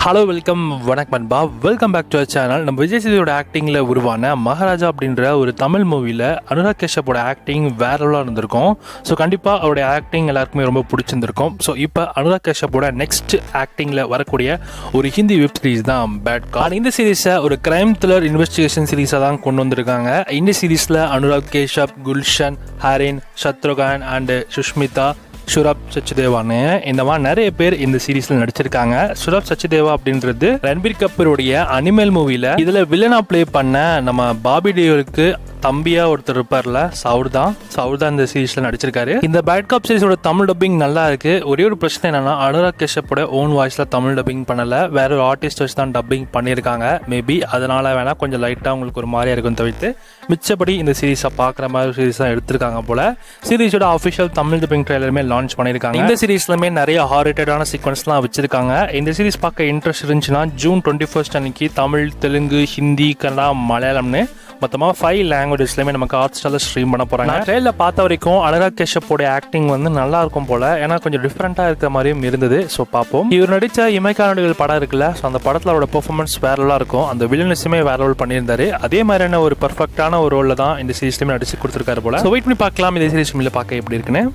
Hello welcome வணக்கம் நண்பா, welcome back to our channel. நம்ம விஜய் சேதுவோட ஆக்டிங்கில் உருவான மகாராஜா அப்படின்ற ஒரு தமிழ் மூவியில் அனுராக் கஷ்யப்போட ஆக்டிங் வேற லெவலாக இருந்திருக்கும். ஸோ கண்டிப்பாக அவருடைய ஆக்டிங் எல்லாருக்குமே ரொம்ப பிடிச்சிருந்திருக்கும். ஸோ இப்போ அனுராக் கஷ்யப்போட நெக்ஸ்ட் ஆக்டிங்கில் வரக்கூடிய ஒரு ஹிந்தி வெப் சீரிஸ் தான் பேட் காப். இந்த சீரீஸை ஒரு கிரைம் த்ரில்லர் இன்வெஸ்டிகேஷன் சீரீஸாக தான் கொண்டு வந்திருக்காங்க. இந்த சீரீஸில் அனுராக் கஷ்யப், குல்ஷன், ஹரின், சத்ருகன் அண்ட் சுஷ்மிதா, சுரப் சச்சிதேவான்னு இந்த மாதிரி நிறைய பேர் இந்த சீரீஸ்ல நடிச்சிருக்காங்க. சுரப் சச்சிதேவா அப்படின்றது ரன்பீர் கபூருடைய அனிமல் மூவில இதுல வில்லனா பிளே பண்ண நம்ம பாபி தேவலுக்கு தம்பியா ஒருத்தர் இருப்பார்ல, அவர் தான் இந்த சீரீஸ்ல நடிச்சிருக்காரு. இந்த பேட் காப் சீரிஸோட தமிழ் டப்பிங் நல்லா இருக்கு. ஒரே ஒரு பிரச்சனை என்னன்னா அனுராக் கஷ்யப்போட ஓன் வாய்ஸ்ல தமிழ் டப்பிங் பண்ணல, வேற ஒரு ஆர்டிஸ்ட் வச்சு தான் டப்பிங் பண்ணியிருக்காங்க. மேபி அதனால வேணா கொஞ்சம் லைட்டா உங்களுக்கு ஒரு மாதிரியா இருக்கும் தவிர்த்து மிச்சப்படி இந்த சீரீஸை பார்க்குற மாதிரி சீரீஸ் தான் எடுத்திருக்காங்க போல. சீரீஸோட அஃபிஷியல் தமிழ் டப்பிங் ட்ரெய்லருமே லான்ச் பண்ணியிருக்காங்க. இந்த சீரீஸ்லுமே நிறைய ஹாரேட்டடான சீக்வன்ஸ்லாம் வச்சிருக்காங்க. இந்த சீரீஸ் பார்க்க இன்ட்ரெஸ்ட் இருந்துச்சுன்னா ஜூன் 21 அன்னைக்கு தமிழ், தெலுங்கு, ஹிந்தி, கன்னடா, மலையாளம்னு மொத்தமாக 5 லாங்குவேஜஸ்லையுமே நமக்கு ஹாட்ஸ்டாரில் ஸ்ட்ரீம் பண்ண போகிறாங்க. ட்ரெயிலில் பார்த்த வரைக்கும் அனுராக் கஷ்யப்போட ஆக்டிங் வந்து நல்லா இருக்கும் போல, ஏன்னா கொஞ்சம் டிஃப்ரெண்ட்டாக இருக்கிற மாதிரியும் இருந்தது. ஸோ பார்ப்போம். இவர் நடித்த இமைக்கா நடிகள் படம் இருக்குல்ல, ஸோ அந்த படத்தில் அவரோட பெர்ஃபார்மன்ஸ் வேற லெவலாக இருக்கும். அந்த வில்லன்ஸுமே வேற லெவல் பண்ணியிருந்தாரு. அதே மாதிரியான ஒரு பர்ஃபெக்டான ஒரு ரோலில் தான் இந்த சீரீஸ்லையுமே நடிச்சு கொடுத்துருக்காரு போல. ஸோ வெயிட் பண்ணி பார்க்கலாம் இந்த சீரீஸ் பார்க்க எப்படி இருக்குன்னு.